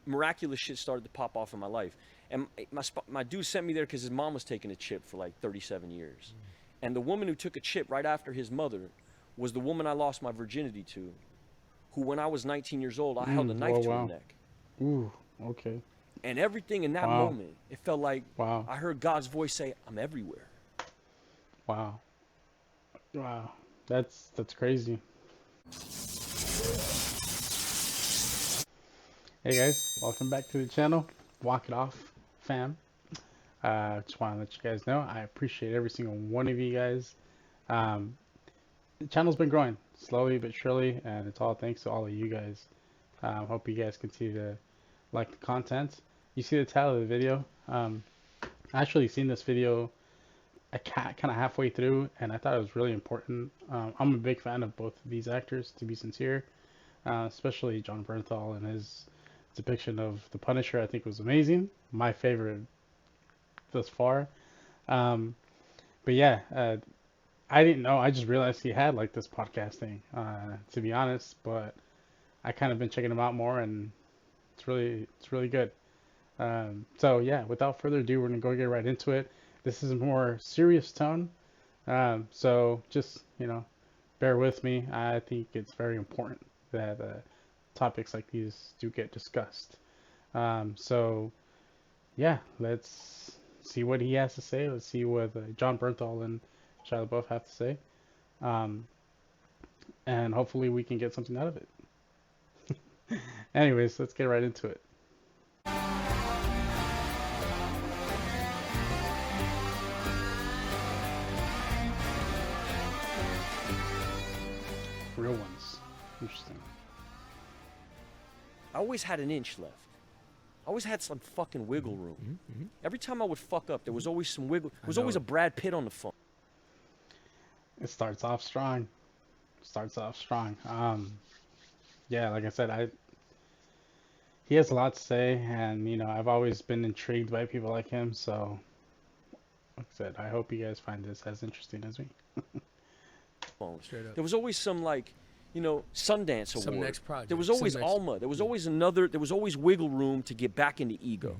miraculous shit started to pop off in my life. And my dude sent me there because his mom was taking a chip for like 37 years. And the woman who took a chip right after his mother was the woman I lost my virginity to, who when I was 19 years old, I held a knife to her neck. Ooh, okay. And everything in that moment, it felt like I heard God's voice say, I'm everywhere. Wow. Wow. That's crazy. Hey guys, welcome back to the channel. Walk it off, fam. Just want to let you guys know I appreciate every single one of you guys. The channel's been growing slowly but surely, and it's all thanks to all of you guys. Hope you guys continue to like the content. You see the title of the video. I actually seen this video kind of halfway through, and I thought it was really important. I'm a big fan of both of these actors, to be sincere, especially Jon Bernthal and his depiction of the Punisher. I think was amazing. My favorite thus far. But yeah, I didn't know. I just realized he had like this podcast thing, to be honest. But I kind of been checking him out more, and it's really good. So yeah, without further ado, we're gonna go get right into it. This is a more serious tone, so just bear with me. I think it's very important that topics like these do get discussed. So yeah, let's see what he has to say. Let's see what Jon Bernthal and Shia LaBeouf have to say, and hopefully we can get something out of it. Anyways, let's get right into it. Real ones. Interesting. I always had an inch left. I always had some fucking wiggle room. Every time I would fuck up, there was always some wiggle. There was always a Brad Pitt on the phone. It starts off strong. Yeah, like I said, he has a lot to say, and I've always been intrigued by people like him. So, like I said, I hope you guys find this as interesting as me. Straight up. There was always some Sundance Award. Some next project. There was always Alma. There was always another. There was always wiggle room to get back into ego.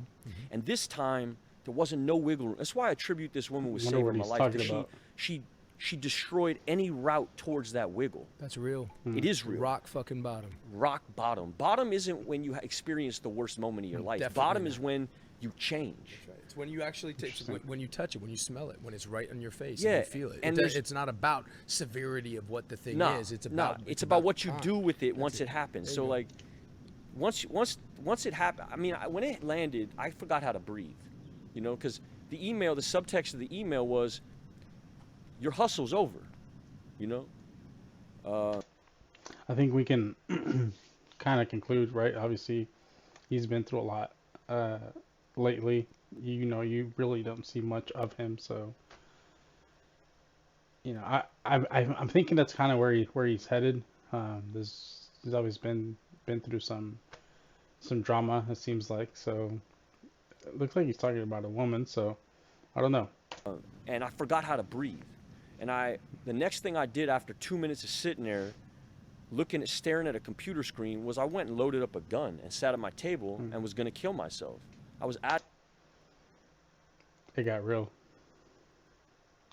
And this time there wasn't no wiggle room. That's why I attribute this woman with saving my life. She destroyed any route towards that wiggle. That's real. It is real. Rock fucking bottom. Rock bottom. Bottom isn't when you experience the worst moment of your life. Definitely Bottom not. is when you change. That's right. It's when you actually when you touch it, when you smell it, when it's right on your face, Yeah, and you feel it. and It's not about severity of what the thing is. It's about what you do with it once it happens. So like, once it happened, I mean, when it landed, I forgot how to breathe, because the subtext of the email was, your hustle's over, I think we can kind of conclude, right? Obviously, he's been through a lot lately. You really don't see much of him, so I'm thinking that's kind of where he's headed. He's always been through some drama, it seems like. So it looks like he's talking about a woman. So I don't know. And I forgot how to breathe. And the next thing I did after 2 minutes of sitting there, staring at a computer screen, was I went and loaded up a gun and sat at my table and was gonna kill myself. I was at. It got real.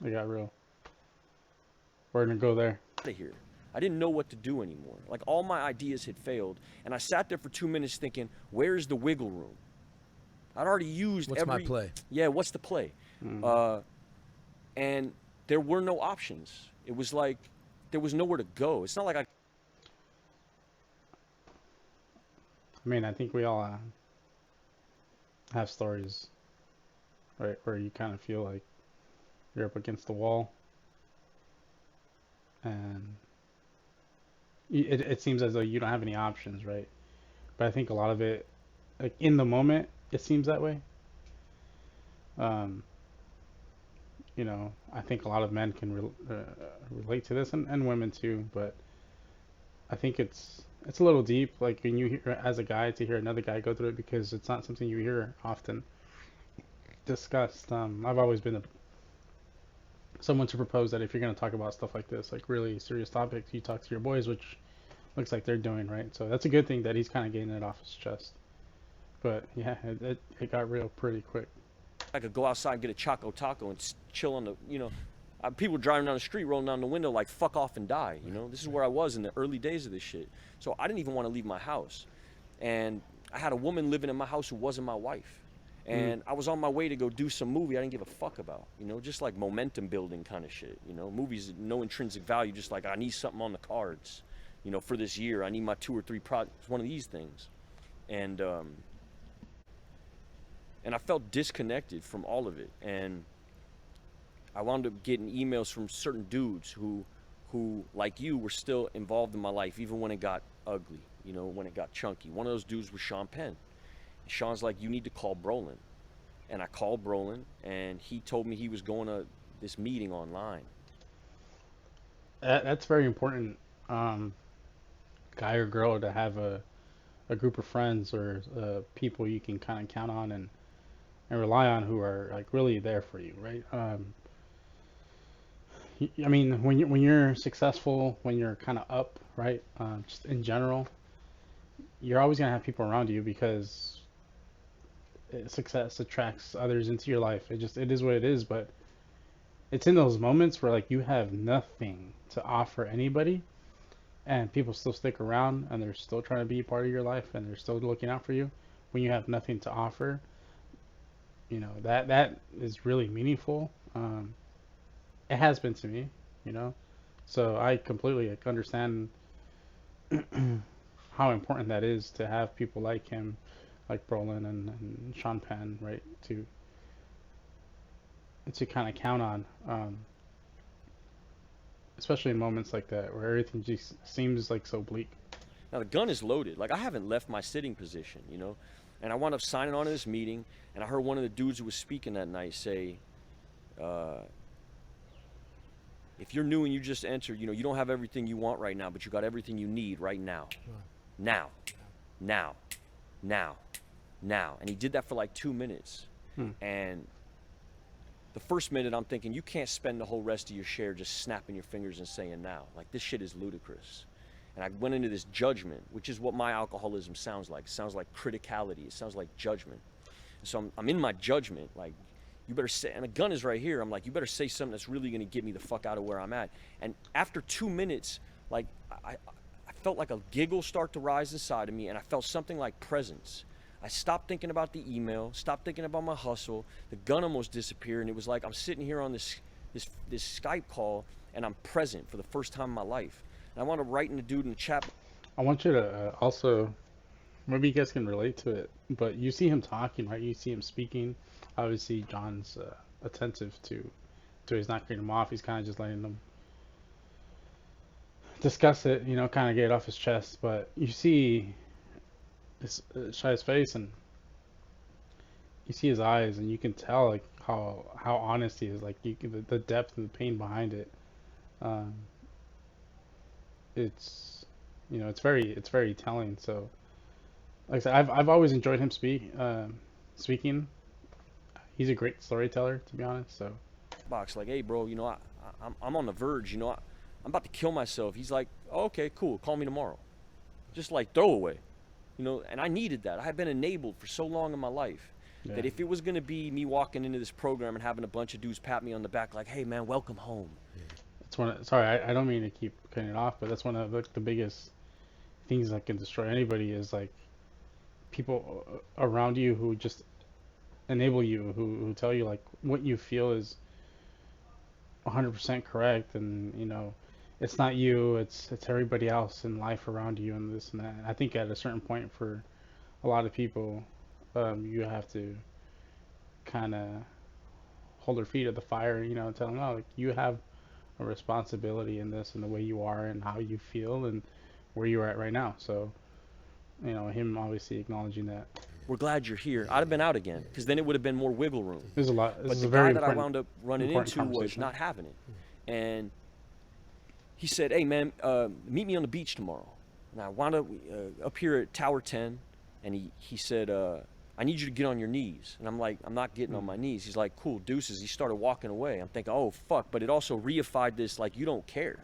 We're gonna go there. Out of here. I didn't know what to do anymore. Like, all my ideas had failed, and I sat there for 2 minutes thinking, "Where's the wiggle room?" I'd already used What's my play? Yeah, what's the play? And there were no options. It was like there was nowhere to go. It's not like I mean, I think we all have stories, right, where you kind of feel like you're up against the wall, and it seems as though you don't have any options, right? But I think a lot of it, like in the moment, it seems that way. I think a lot of men can relate to this, and women too. But I think it's a little deep, like when you hear, as a guy, to hear another guy go through it, because it's not something you hear often discussed. I've always been someone to propose that if you're going to talk about stuff like this, like really serious topics, you talk to your boys, which looks like they're doing, right? So that's a good thing that he's kind of getting it off his chest. But yeah, it got real pretty quick. I could go outside and get a Choco Taco and chill on the, people driving down the street, rolling down the window like, fuck off and die, This is where I was in the early days of this shit. So I didn't even want to leave my house. And I had a woman living in my house who wasn't my wife. And I was on my way to go do some movie I didn't give a fuck about, just like momentum building kind of shit, movies, no intrinsic value, just like I need something on the cards, for this year. I need my 2 or 3 projects, one of these things. And I felt disconnected from all of it. And I wound up getting emails from certain dudes who, like you, were still involved in my life, even when it got ugly, when it got chunky. One of those dudes was Sean Penn. Sean's like, you need to call Brolin. And I called Brolin, and he told me he was going to this meeting online. That's very important, guy or girl, to have a group of friends or people you can kind of count on and rely on, who are like really there for you, right? I mean, when you're successful, when you're kind of up, right? Just in general, you're always gonna have people around you, because success attracts others into your life. It is what it is. But it's in those moments where like you have nothing to offer anybody, and people still stick around, and they're still trying to be a part of your life, and they're still looking out for you when you have nothing to offer. That is really meaningful. It has been to me, so I completely understand how important that is, to have people like him, like Brolin and Sean Penn, right, to kind of count on, especially in moments like that where everything just seems like so bleak. Now the gun is loaded. Like, I haven't left my sitting position, and I wound up signing on to this meeting, and I heard one of the dudes who was speaking that night say, if you're new and you just entered, you don't have everything you want right now, but you got everything you need right now. Now. And he did that for like 2 minutes. And the first minute I'm thinking, you can't spend the whole rest of your share just snapping your fingers and saying now. Like, this shit is ludicrous. And I went into this judgment, which is what my alcoholism sounds like. It sounds like criticality. It sounds like judgment. And so I'm in my judgment, like, you better say, and a gun is right here. I'm like, you better say something that's really going to get me the fuck out of where I'm at. And after 2 minutes, like, I felt like a giggle start to rise inside of me, and I felt something like presence. I stopped thinking about the email, stopped thinking about my hustle. The gun almost disappeared, and it was like I'm sitting here on this Skype call, and I'm present for the first time in my life. And I want to write in the dude in the chat. I want you to also, maybe you guys can relate to it, but you see him talking, right? You see him speaking. Obviously, John's attentive to he's not cutting him off. He's kind of just letting them discuss it, kind of get it off his chest. But you see Shia's face, and you see his eyes, and you can tell like how honest he is. Like the depth and the pain behind it. It's it's very telling. So, like I said, I've always enjoyed him speaking. He's a great storyteller, to be honest. So, box like, hey, bro, I'm on the verge. I'm about to kill myself. He's like, oh, okay, cool. Call me tomorrow. Just like throwaway, And I needed that. I had been enabled for so long in my life that if it was gonna be me walking into this program and having a bunch of dudes pat me on the back like, hey, man, welcome home. Sorry, I don't mean to keep cutting it off, but that's one of the biggest things that can destroy anybody, is like people around you who just enable you, who tell you like what you feel is 100% correct, and it's not you, it's everybody else in life around you, and this and that. And I think at a certain point, for a lot of people, you have to kind of hold their feet at the fire, tell them, no, like, you have a responsibility in this, and the way you are and how you feel and where you're at right now. So him obviously acknowledging that. We're glad you're here. I'd have been out again, because then it would have been more wiggle room. There's a lot. But the guy that I wound up running into was not having it. And he said, hey, man, meet me on the beach tomorrow. And I wound up here at Tower 10, and he said, I need you to get on your knees. And I'm like, I'm not getting on my knees. He's like, cool, deuces. He started walking away. I'm thinking, oh, fuck. But it also reified this, like, you don't care.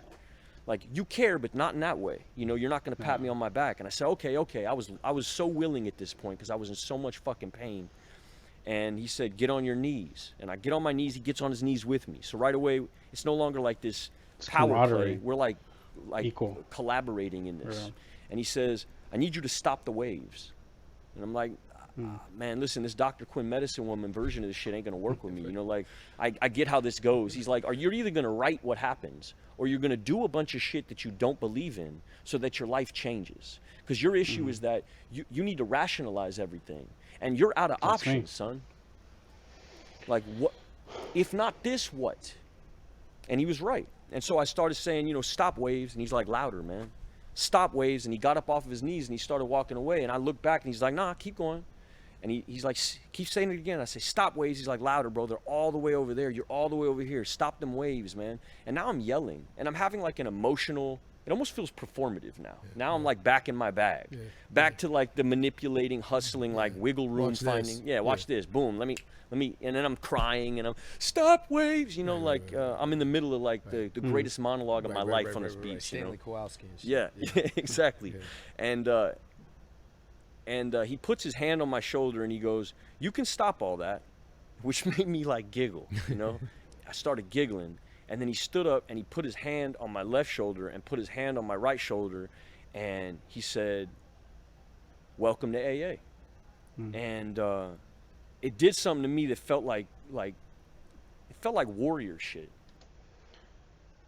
Like, you care, but not in that way. You know, you're not going to pat me on my back. And I said, okay, okay. I was so willing at this point because I was in so much fucking pain. And he said, get on your knees. And I get on my knees. He gets on his knees with me. So right away, it's no longer like this power play. We're like equal, collaborating in this. And he says, I need you to stop the waves. And I'm like, man, listen, this Dr. Quinn medicine woman version of this shit ain't gonna work with me. You know, like, I get how this goes. He's like, you're either gonna write what happens, or you're gonna do a bunch of shit that you don't believe in so that your life changes. Because your issue is that you need to rationalize everything. And you're out of options, son. Like, what? If not this, what? And he was right. And so I started saying, you know, stop waves. And he's like, louder, man. Stop waves. And he got up off of his knees and he started walking away. And I looked back and he's like, nah, keep going. And he's like, keep saying it again. I say, stop waves. He's like, louder, bro. They're all the way over there. You're all the way over here. Stop them waves, man. And now I'm yelling. And I'm having like an emotional, it almost feels performative now. Now I'm like back in my bag. Back to like the manipulating, hustling, like wiggle room finding. Watch this. Boom. Let me, and then I'm crying and I'm, stop waves. You know, like I'm in the middle of like the greatest monologue of my life on this beach. Stanley Kowalski and shit. Yeah, exactly. And he puts his hand on my shoulder and he goes, you can stop all that, which made me like giggle, you know. I started giggling. And then he stood up and he put his hand on my left shoulder and put his hand on my right shoulder. And he said, welcome to AA. And it did something to me that felt like it felt like warrior shit.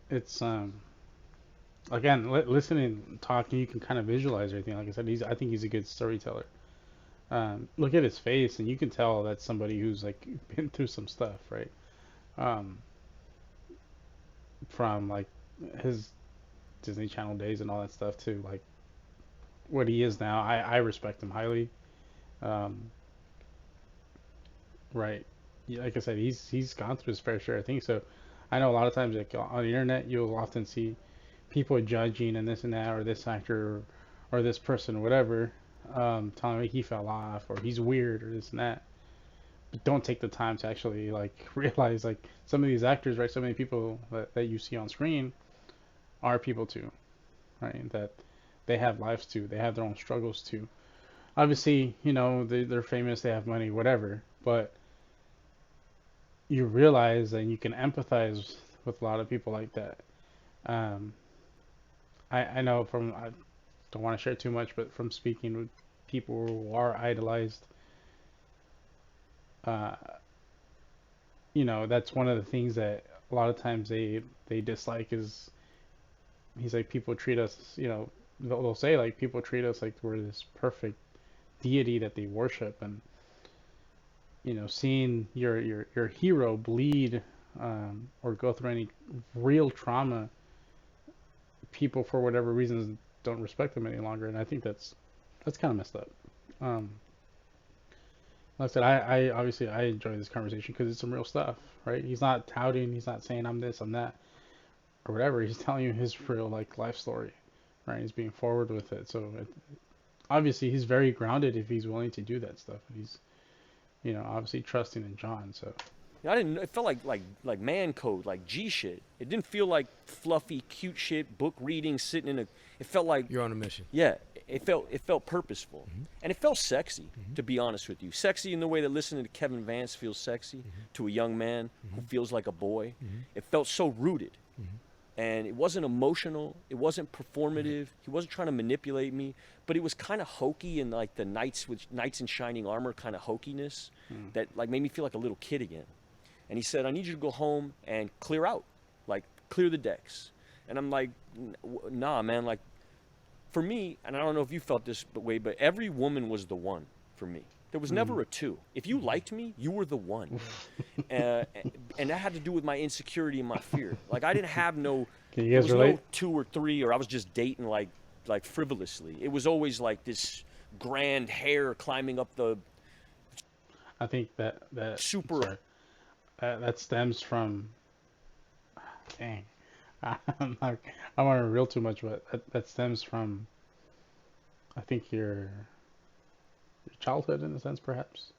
It's, again, listening, talking, you can kind of visualize everything. Like I said, I think he's a good storyteller. Look at his face and you can tell that's somebody who's like been through some stuff, right? From like his Disney Channel days and all that stuff to like what he is now. I respect him highly. Right. Like I said, he's gone through his fair share of things. So I know a lot of times like on the internet you'll often see people judging and this and that, or this actor or this person or whatever, telling me he fell off or he's weird or this and that. But don't take the time to actually like realize like some of these actors, right? So many people that you see on screen are people too, right? That they have lives too. They have their own struggles too. Obviously, you know, they're famous, they have money, whatever. But you realize that you can empathize with a lot of people like that. I know from, I don't want to share too much, but from speaking with people who are idolized, you know, that's one of the things that a lot of times they dislike is, he's like, people treat us, you know, they'll say like people treat us like we're this perfect deity that they worship. And you know, seeing your hero bleed or go through any real trauma, people for whatever reasons don't respect them any longer. And I think that's kind of messed up. Like I said, I obviously I enjoy this conversation because it's some real stuff, right? He's not touting, he's not saying I'm this, I'm that, or whatever. He's telling you his real like life story, right? He's being forward with it. So obviously he's very grounded if he's willing to do that stuff. He's, you know, obviously trusting in John. So I didn't. It felt like man code, like G shit. It didn't feel like fluffy, cute shit, book reading, sitting in a. It felt like you're on a mission. Yeah, it felt purposeful, and it felt sexy. To be honest with you, sexy in the way that listening to Kevin Vance feels sexy to a young man who feels like a boy. It felt so rooted, and it wasn't emotional. It wasn't performative. He wasn't trying to manipulate me, but it was kind of hokey and like the knights in shining armor kind of hokiness that like made me feel like a little kid again. And he said, I need you to go home and clear out, like clear the decks. And I'm like, nah, man, like for me, and I don't know if you felt this way, but every woman was the one for me. There was never a two. If you liked me, you were the one. And that had to do with my insecurity and my fear. Like I didn't have no, can you guys relate? No 2 or 3, or I was just dating like frivolously. It was always like this grand hair climbing up the. I think that super. Sorry. That stems from, dang, I don't want to reveal too much, but that stems from, I think your childhood in a sense, perhaps.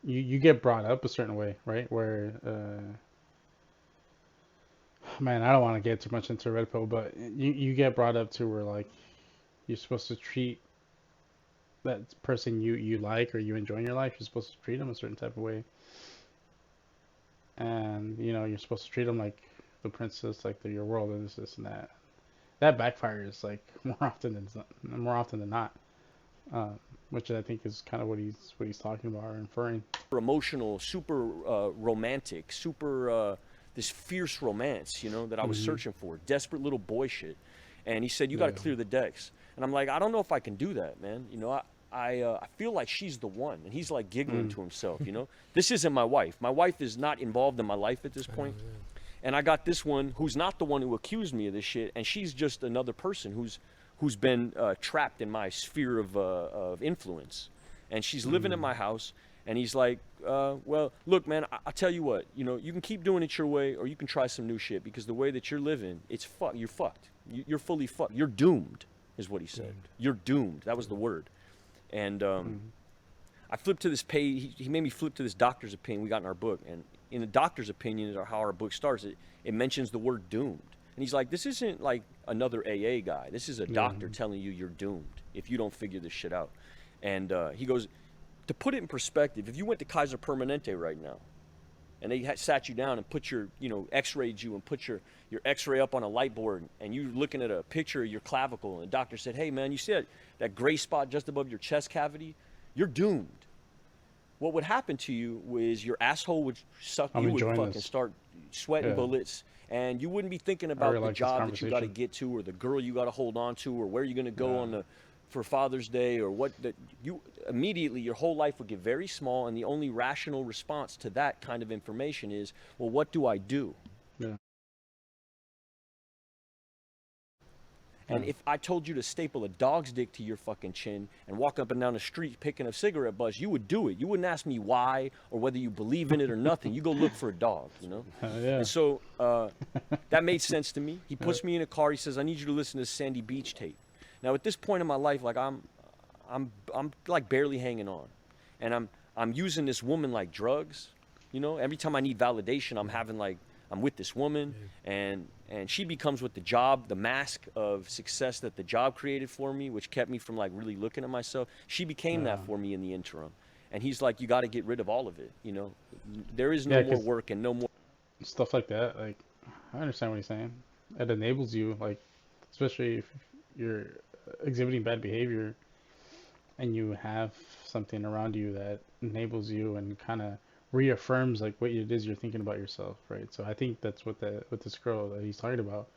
You get brought up a certain way, right? Where Man, I don't want to get too much into red pill, but you get brought up to where like you're supposed to treat that person you like or you enjoy in your life. You're supposed to treat them a certain type of way, and you're supposed to treat them like the princess, like they're your world, and this and that. That backfires like more often than not, which I think is kind of what he's talking about or inferring. Super emotional, super romantic, super this fierce romance, that I was searching for, desperate little boy shit. And he said, you got to clear the decks. And I'm like, I don't know if I can do that, man. I feel like she's the one. And he's like giggling to himself, This isn't my wife. My wife is not involved in my life at this point. And I got this one who's not the one who accused me of this shit, and she's just another person who's been trapped in my sphere of influence. And she's living in my house, and he's like, well, look, man, I'll tell you what, you can keep doing it your way, or you can try some new shit, because the way that you're living, you're fucked. You're fully fucked. You're doomed, is what he said. You're doomed. That was the word. And I flipped to this page. He made me flip to this doctor's opinion we got in our book, and in the doctor's opinion, or how our book starts, it mentions the word doomed. And he's like, this isn't like another AA guy. This is a doctor telling you you're doomed if you don't figure this shit out. And he goes, to put it in perspective, if you went to Kaiser Permanente right now, and they sat you down and put your, x-rayed you and put your x-ray up on a light board, and you're looking at a picture of your clavicle, and the doctor said, hey, man, you see that gray spot just above your chest cavity? You're doomed. What would happen to you is your asshole would suck. You would fucking start sweating bullets, and you wouldn't be thinking about the job that you got to get to, or the girl you got to hold on to, or where you're going to go for Father's Day, or you immediately, your whole life would get very small, and the only rational response to that kind of information is, well, what do I do? Yeah. And if I told you to staple a dog's dick to your fucking chin and walk up and down the street picking a cigarette butts, you would do it. You wouldn't ask me why or whether you believe in it or nothing. You go look for a dog, Yeah. And so that made sense to me. He puts me in a car. He says, I need you to listen to this Sandy Beach tape. Now, at this point in my life, like I'm like barely hanging on, and I'm using this woman like drugs. Every time I need validation, I'm with this woman, and she becomes what the mask of success that the job created for me, which kept me from like really looking at myself. She became that for me in the interim. And he's like, you got to get rid of all of it. There is no more work and no more stuff like that. Like, I understand what he's saying. It enables you, like, especially if you're exhibiting bad behavior and you have something around you that enables you and kind of reaffirms like what it is you're thinking about yourself, right? So I think that's what this girl that he's talking about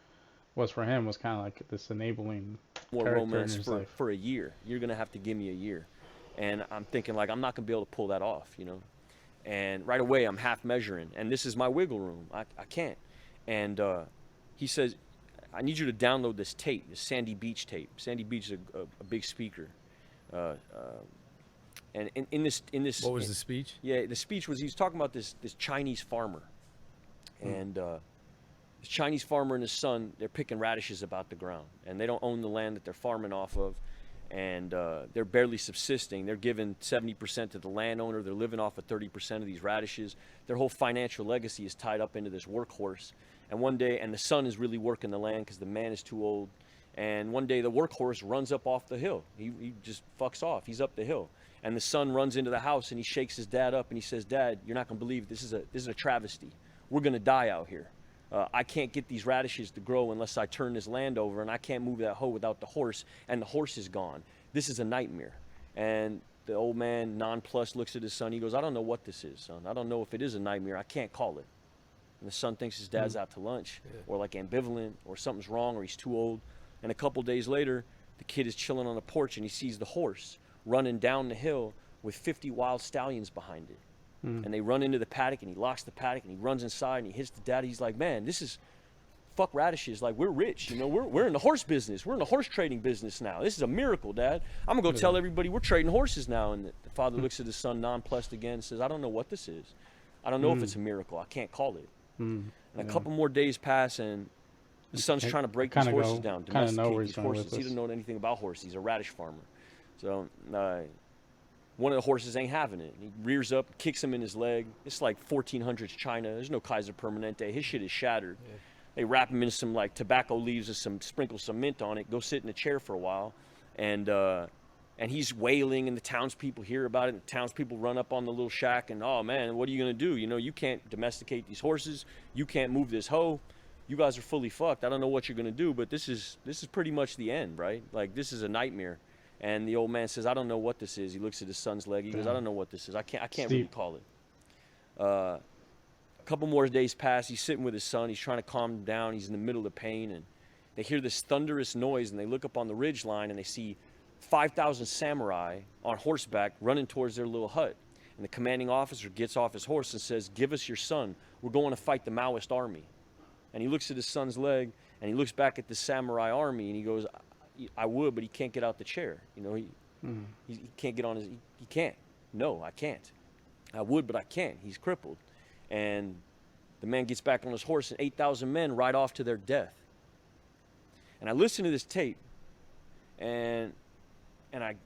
was for him, was kind of like this enabling more romance for a year. You're gonna have to give me a year. And I'm thinking, like, I'm not gonna be able to pull that off, and right away I'm half measuring, and this is my wiggle room. I can't. And he says, I need you to download this tape, this Sandy Beach tape. Sandy Beach is a big speaker. And in this what was the speech? Yeah, the speech was, he was talking about this Chinese farmer, and this Chinese farmer and his son, they're picking radishes about the ground, and they don't own the land that they're farming off of, and they're barely subsisting. They're giving 70% to the landowner. They're living off of 30% of these radishes. Their whole financial legacy is tied up into this workhorse. And one day, and the son is really working the land because the man is too old. And one day the workhorse runs up off the hill. He just fucks off. He's up the hill. And the son runs into the house and he shakes his dad up and he says, Dad, you're not gonna believe it. This is a travesty. We're gonna die out here. I can't get these radishes to grow unless I turn this land over, and I can't move that hoe without the horse, and the horse is gone. This is a nightmare. And the old man, nonplussed, looks at his son. He goes, I don't know what this is, son. I don't know if it is a nightmare. I can't call it. And the son thinks his dad's out to lunch, or like ambivalent, or something's wrong, or he's too old. And a couple days later, the kid is chilling on the porch and he sees the horse running down the hill with 50 wild stallions behind it. And they run into the paddock, and he locks the paddock, and he runs inside and he hits the dad. He's like, man, this is fuck radishes. Like, we're rich, we're in the horse business. We're in the horse trading business now. This is a miracle, Dad. I'm gonna go tell everybody we're trading horses now. And the father looks at his son nonplussed again and says, I don't know what this is. I don't know if it's a miracle. I can't call it. And a couple more days pass, and the son's trying to break these horses down, domesticate these horses. He didn't know anything about horses. He's a radish farmer. So one of the horses ain't having it. He rears up, kicks him in his leg. It's like 1400s China. There's no Kaiser Permanente. His shit is shattered. They wrap him in some like tobacco leaves and sprinkle some mint on it. Go sit in a chair for a while, and he's wailing, and the townspeople hear about it. And the townspeople run up on the little shack, and oh man, what are you gonna do? You know, you can't domesticate these horses. You can't move this hoe. You guys are fully fucked. I don't know what you're gonna do, but this is pretty much the end, right? Like, this is a nightmare. And the old man says, I don't know what this is. He looks at his son's leg. He goes, I don't know what this is. I can't really call it. A couple more days pass. He's sitting with his son. He's trying to calm him down. He's in the middle of pain, and they hear this thunderous noise, and they look up on the ridge line, and they see 5,000 samurai on horseback running towards their little hut. And the commanding officer gets off his horse and says, give us your son. We're going to fight the Maoist army. And he looks at his son's leg, and he looks back at the samurai army, and he goes, I would, but he can't get out the chair. You know, he can't get on his, he can't. No, I can't. I would, but I can't. He's crippled. And the man gets back on his horse, and 8,000 men ride off to their death. And I listen to this tape, and I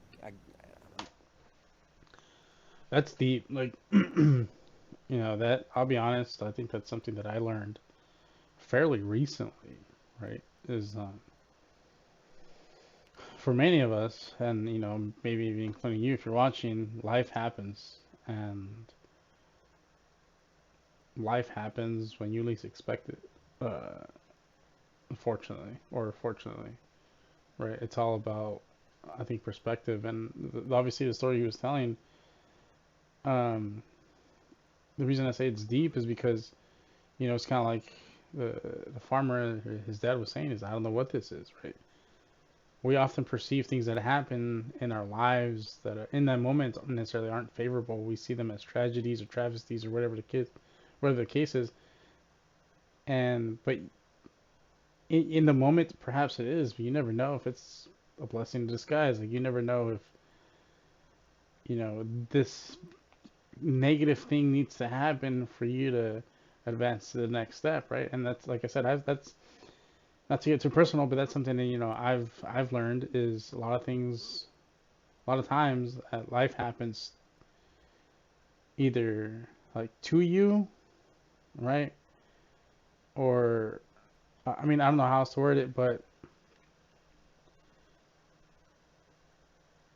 that's deep. Like, you know, that, I'll be honest, I think that's something that I learned fairly recently, right? Is for many of us, and you know, maybe even including you, if you're watching, life happens, and life happens when you least expect it. Unfortunately, or fortunately, right? It's all about, I think, perspective. And obviously, the story he was telling, the reason I say it's deep is because, you know, it's kind of like the farmer, his dad was saying, is I don't know what this is, right? We often perceive things that happen in our lives that are, in that moment, necessarily aren't favorable. We see them as tragedies or travesties or whatever the case is. But in the moment, perhaps it is, but you never know if it's a blessing in disguise. Like, you never know if, you know, this negative thing needs to happen for you to advance to the next step, right? And that's, like I said, that's not to get too personal, but that's something that, you know, I've learned is a lot of times life happens either like to you, right? Or, I mean, I don't know how else to word it, but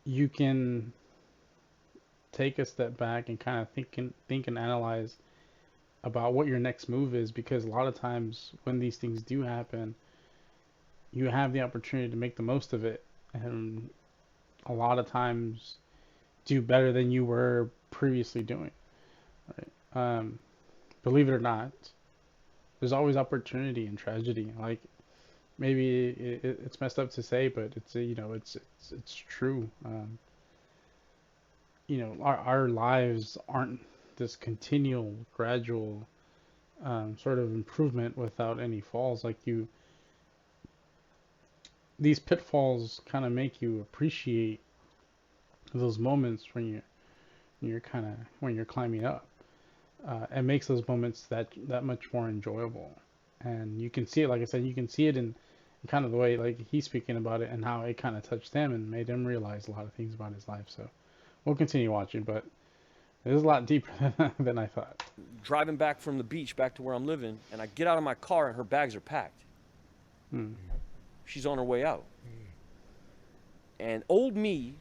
you can take a step back and kind of think and analyze about what your next move is, because a lot of times when these things do happen, you have the opportunity to make the most of it, and a lot of times do better than you were previously doing, right? Believe it or not, there's always opportunity in tragedy. Like, maybe it's messed up to say, but it's, you know, it's true. You know, our lives aren't this continual, gradual sort of improvement without any falls. Like, these pitfalls kind of make you appreciate those moments when you're climbing up. It makes those moments that much more enjoyable. And you can see it, like I said, you can see it in kind of the way, like, he's speaking about it and how it kind of touched him and made him realize a lot of things about his life. So we'll continue watching, but it is a lot deeper than I thought. Driving back from the beach back to where I'm living, and I get out of my car and her bags are packed. She's on her way out. And old me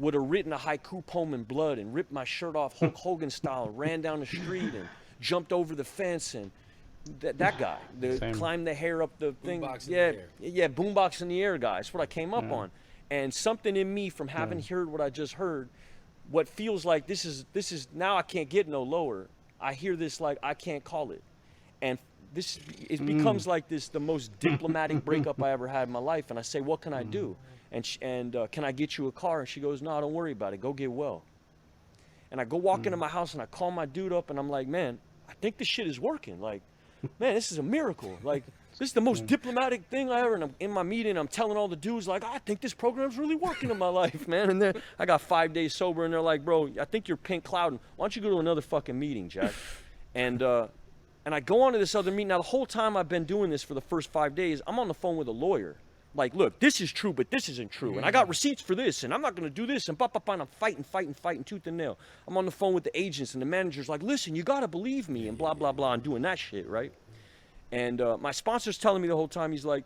would have written a haiku poem in blood and ripped my shirt off Hulk Hogan style, ran down the street and jumped over the fence, and that guy, climbed the hair up the thing. Boombox in the air guy. That's what I came up on. And something in me, from having heard what I just heard, what feels like this is now I can't get no lower. I hear this like I can't call it, and it becomes like the most diplomatic breakup I ever had in my life. And I say, what can I do? And can I get you a car? And she goes, no, don't worry about it. Go get well. And I go walk into my house and I call my dude up and I'm like, man, I think this shit is working. Like, man, this is a miracle. Like, this is the most diplomatic thing I ever. And I'm in my meeting, I'm telling all the dudes, like, I think this program's really working in my life, man. And then I got 5 days sober, and they're like, bro, I think you're pink clouding. Why don't you go to another fucking meeting, Jack? And I go on to this other meeting. Now, the whole time I've been doing this for the first 5 days, I'm on the phone with a lawyer. Like, look, this is true, but this isn't true. And I got receipts for this, and I'm not going to do this. And I'm fighting tooth and nail. I'm on the phone with the agents, and the manager's like, listen, you got to believe me, and blah, blah, blah, and doing that shit, right? And my sponsor's telling me the whole time, he's like,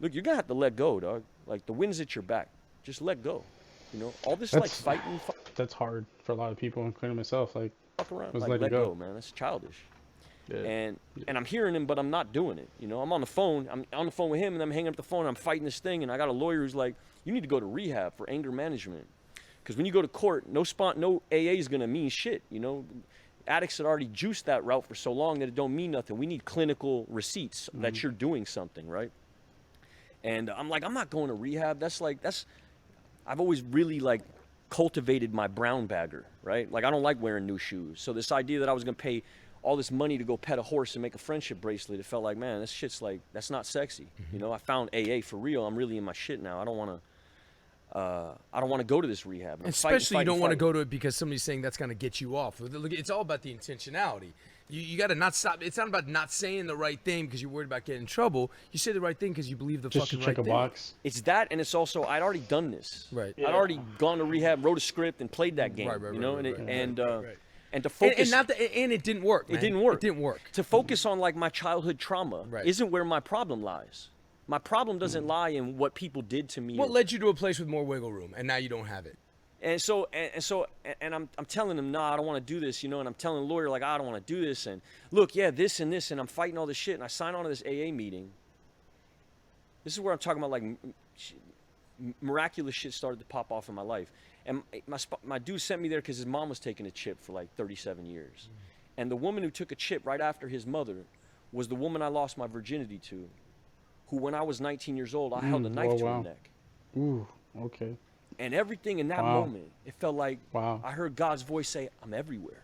look, you're gonna have to let go, dog. Like, the wind's at your back. Just let go. You know, all this like fighting, that's hard for a lot of people, including myself. Like, fuck around, just like let go. go, man. That's childish. Yeah. And I'm hearing him, but I'm not doing it. You know, I'm on the phone. I'm on the phone with him, and I'm hanging up the phone. And I'm fighting this thing, and I got a lawyer who's like, you need to go to rehab for anger management, because when you go to court, no AA is gonna mean shit. You know, addicts had already juiced that route for so long that it don't mean nothing. We need clinical receipts that you're doing something, right? And I'm like, I'm not going to rehab. I've always really like cultivated my brown bagger, right? Like, I don't like wearing new shoes. So this idea that I was gonna pay all this money to go pet a horse and make a friendship bracelet, it felt like, man, this shit's like, that's not sexy. You know, I found AA for real. I'm really in my shit now. I don't want to go to this rehab. Especially you don't want to go to it because somebody's saying that's going to get you off. Look, it's all about the intentionality. You got to not stop. It's not about not saying the right thing because you're worried about getting in trouble. You say the right thing because you believe the just fucking to right check thing. a box. It's that, and it's also, I'd already done this. Right. I'd already gone to rehab, wrote a script, and played that game. Right, you know, right. And to focus, and it didn't work. Man. It didn't work. It didn't work. To focus on like my childhood trauma isn't where my problem lies. My problem doesn't lie in what people did to me. What led you to a place with more wiggle room, and now you don't have it? And I'm telling him, nah, I don't want to do this, you know, and I'm telling the lawyer, like, I don't want to do this, and look, yeah, this and this, and I'm fighting all this shit, and I sign on to this AA meeting. This is where I'm talking about, like, miraculous shit started to pop off in my life. And my dude sent me there because his mom was taking a chip for like 37 years. And the woman who took a chip right after his mother was the woman I lost my virginity to, who when I was 19 years old, I held a knife to her neck. Ooh, okay. And everything in that moment, it felt like I heard God's voice say, I'm everywhere.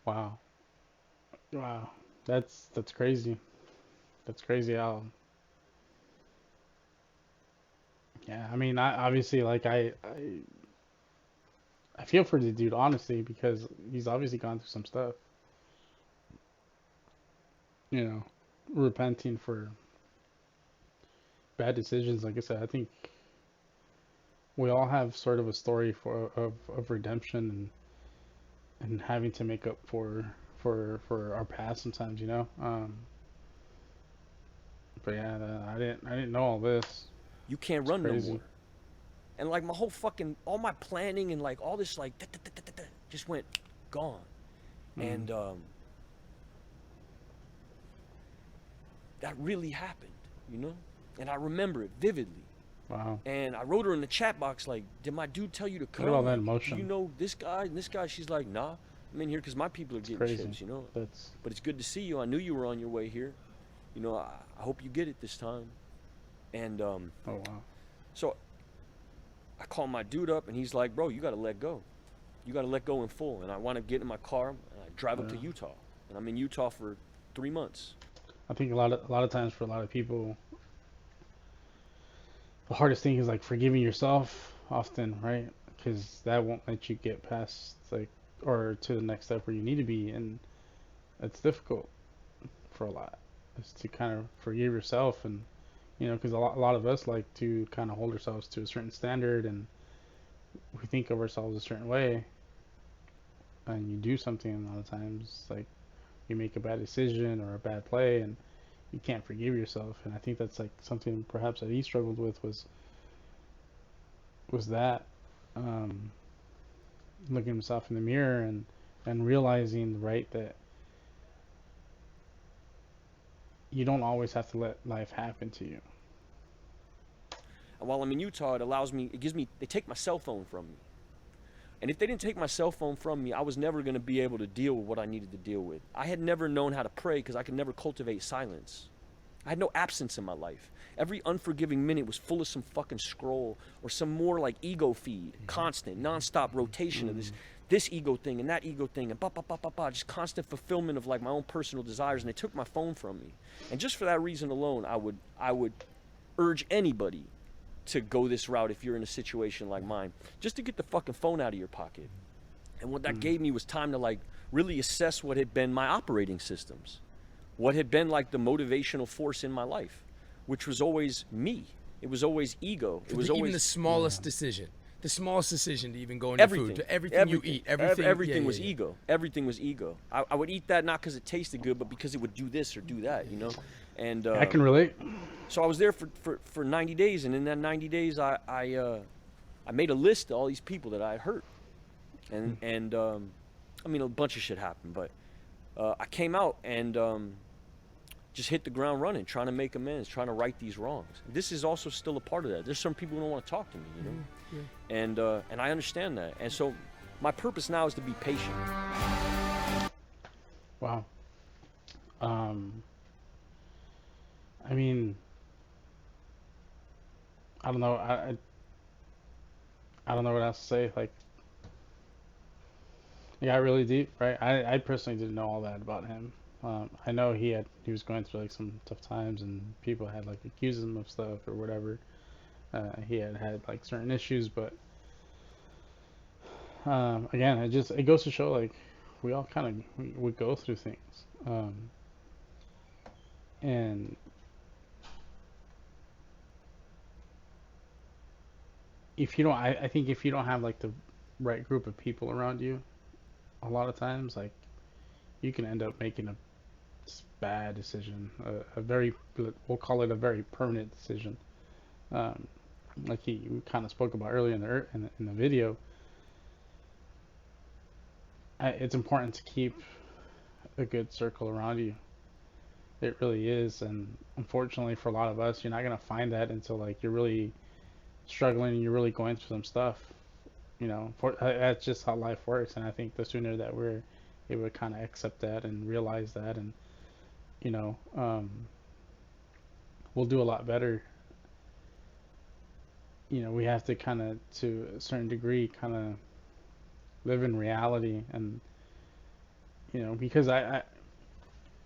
Wow. Wow. That's crazy. That's crazy how... Yeah, I mean, I obviously, like, I feel for the dude, honestly, because he's obviously gone through some stuff. You know, repenting for bad decisions. Like I said, I think we all have sort of a story of redemption and having to make up for our past sometimes, you know. But yeah, I didn't know all this. You can't run no more. And like my whole fucking, all my planning and like all this like, just went gone. And that really happened, you know? And I remember it vividly. Wow. And I wrote her in the chat box like, did my dude tell you to come? Look at all that emotion. Do you know this guy and this guy? She's like, nah, I'm in here because my people are getting chips, you know? But it's good to see you. I knew you were on your way here. You know, I hope you get it this time. And oh wow. So I call my dude up and he's like, bro, you got to let go. You got to let go in full. And I want to get in my car and I drive up to Utah. And I'm in Utah for 3 months. I think a lot of times for a lot of people, the hardest thing is like forgiving yourself often, right? Because that won't let you get past like or to the next step where you need to be, and it's difficult for a lot. Is to kind of forgive yourself, and you know, because a lot of us like to kind of hold ourselves to a certain standard, and we think of ourselves a certain way, and you do something a lot of times like you make a bad decision or a bad play and you can't forgive yourself. And I think that's like something perhaps that he struggled with was that looking himself in the mirror and realizing, right, that you don't always have to let life happen to you. And while I'm in Utah, they take my cell phone from me. And if they didn't take my cell phone from me, I was never going to be able to deal with what I needed to deal with. I had never known how to pray because I could never cultivate silence. I had no absence in my life. Every unforgiving minute was full of some fucking scroll or some more like ego feed, constant, nonstop rotation of this ego thing and that ego thing and just constant fulfillment of like my own personal desires. And they took my phone from me. And just for that reason alone, I would urge anybody to go this route if you're in a situation like mine, just to get the fucking phone out of your pocket. And what that gave me was time to like really assess what had been my operating systems, what had been like the motivational force in my life, which was always me. It was always ego. It was always even the smallest decision. the smallest decision to even go in your food, to everything you eat, everything yeah, was yeah. ego. Everything was ego. I would eat that not because it tasted good, but because it would do this or do that, you know. And I can relate. so I was there for 90 days, and in that 90 days, I made a list of all these people that I had hurt, and I mean, a bunch of shit happened, but I came out and just hit the ground running, trying to make amends, trying to right these wrongs. This is also still a part of that. There's some people who don't want to talk to me, you know, and I understand that. And so, my purpose now is to be patient. Wow. I mean, I don't know. I don't know what else to say. Like, it got really deep, right? I personally didn't know all that about him. I know he was going through like some tough times, and people had like accused him of stuff or whatever. He had like certain issues, but again, it goes to show like we all kind of we go through things, and if you don't, I think if you don't have like the right group of people around you, a lot of times like you can end up making a bad decision, a very, we'll call it a very permanent decision. Um, like he kind of spoke about earlier in the video, it's important to keep a good circle around you. It really is, and unfortunately for a lot of us, you're not gonna find that until like you're really struggling and you're really going through some stuff. You know, that's just how life works, and I think the sooner that we're able to kind of accept that and realize that, and you know, we'll do a lot better. You know, we have to kind of, to a certain degree, kind of live in reality, and you know, because I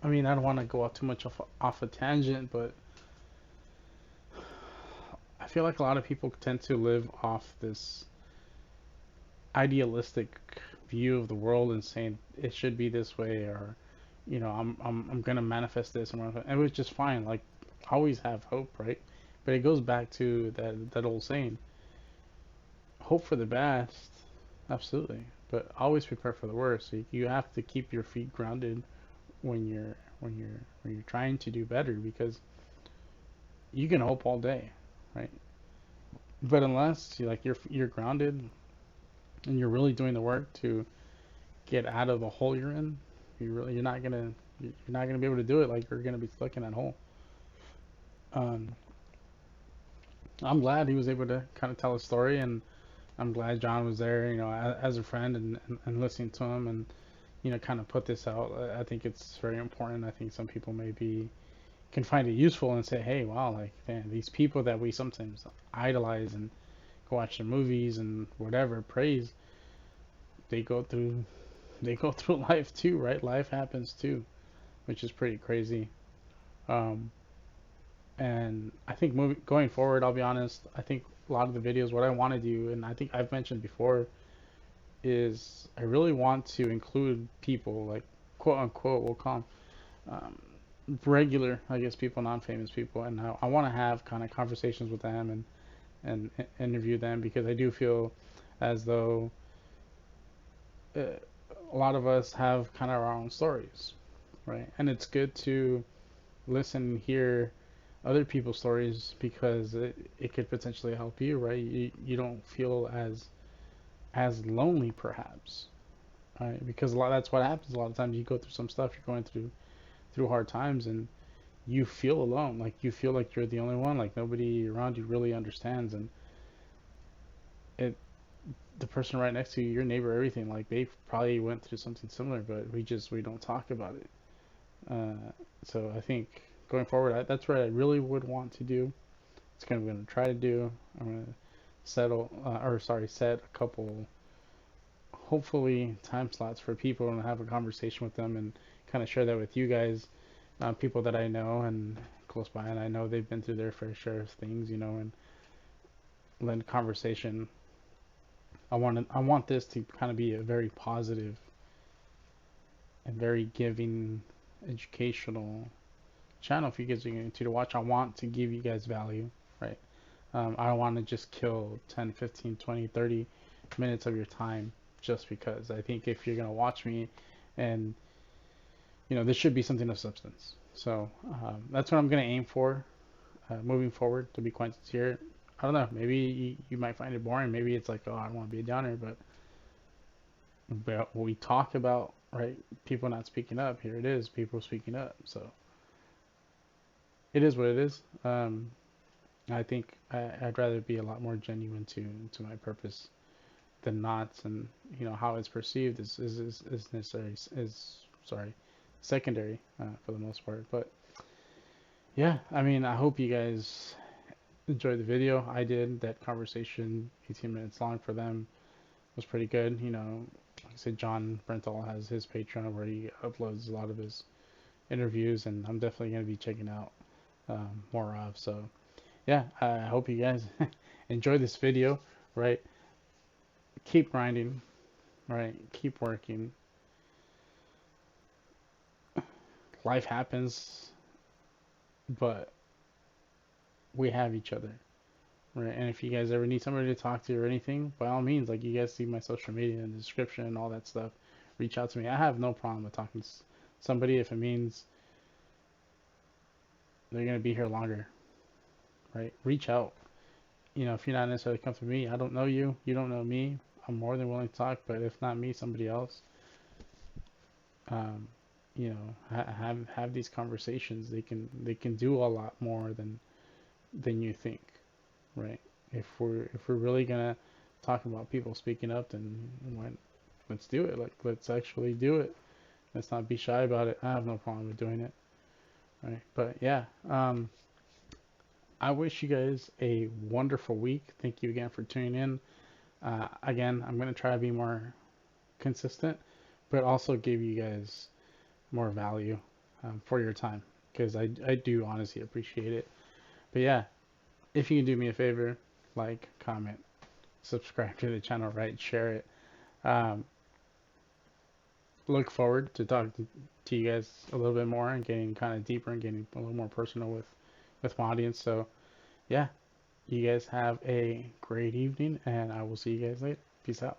mean, I don't want to go off too much off a tangent, but I feel like a lot of people tend to live off this idealistic view of the world and saying it should be this way, or you know, I'm gonna manifest this, and it was just fine. Like, always have hope, right? But it goes back to that old saying: hope for the best, absolutely, but always prepare for the worst. So you have to keep your feet grounded when you're trying to do better, because you can hope all day, right? But unless you're grounded and you're really doing the work to get out of the hole you're in, you're not gonna be able to do it. Like, you're gonna be stuck in that hole. Um, I'm glad he was able to kind of tell a story, and I'm glad John was there, you know, as a friend, and listening to him, and you know, kind of put this out. I think it's very important. I think some people maybe can find it useful and say, hey, wow, like, man, these people that we sometimes idolize and go watch their movies and whatever, praise, they go through life too, right? Life happens too, which is pretty crazy. Um, and I think going forward, I'll be honest, I think a lot of the videos, what I want to do, and I think I've mentioned before, is I really want to include people, like, quote unquote, we'll call them regular, I guess, people, non-famous people, and I want to have kind of conversations with them, and interview them, because I do feel as though a lot of us have kind of our own stories, right? And it's good to listen and hear other people's stories, because it could potentially help you, right? You don't feel as lonely, perhaps, right? Because that's what happens a lot of times. You go through some stuff, you're going through hard times, and you feel alone. Like, you feel like you're the only one, like nobody around you really understands, and it the person right next to you, your neighbor, everything, like, they probably went through something similar, but we don't talk about it. So I think going forward, that's what I really would want to do. It's kind of going to try to do. I'm going to set a couple, hopefully, time slots for people, and have a conversation with them, and kind of share that with you guys, people that I know and close by, and I know they've been through their fair share of things, you know, and lend conversation. I want this to kind of be a very positive and very giving, educational channel for you guys to watch. I want to give you guys value, right? I don't want to just kill 10, 15, 20, 30 minutes of your time just because. I think if you're going to watch me, and this should be something of substance. So that's what I'm going to aim for moving forward, to be quite sincere. I don't know, maybe you might find it boring. Maybe it's like, oh, I don't want to be a downer, but we talk about, right, people not speaking up. Here it is, people speaking up. So it is what it is. I think I'd rather be a lot more genuine to my purpose than not, and how it's perceived is necessary, is sorry, secondary for the most part. But yeah, I mean, I hope you guys enjoyed the video. I did. That conversation, 18 minutes long for them, was pretty good. Like I said, Jon Bernthal has his Patreon where he uploads a lot of his interviews, and I'm definitely going to be checking out more of. So yeah, I hope you guys enjoy this video, right? Keep grinding, right? Keep working. Life happens, but we have each other, right? And if you guys ever need somebody to talk to or anything, by all means, like, you guys see my social media in the description and all that stuff, reach out to me. I have no problem with talking to somebody if it means they're going to be here longer, right? Reach out. If you're not necessarily coming to me, I don't know you, you don't know me, I'm more than willing to talk. But if not me, somebody else, have these conversations. They can do a lot more than you think, right? If we're really gonna talk about people speaking up, then let's do it. Like, let's actually do it. Let's not be shy about it. I have no problem with doing it, right? But yeah, I wish you guys a wonderful week. Thank you again for tuning in. Again, I'm gonna try to be more consistent, but also give you guys more value for your time, because I do honestly appreciate it. But yeah, if you can do me a favor, like, comment, subscribe to the channel, right? Share it. Look forward to talking to you guys a little bit more and getting kind of deeper and getting a little more personal with my audience. So yeah, you guys have a great evening, and I will see you guys later. Peace out.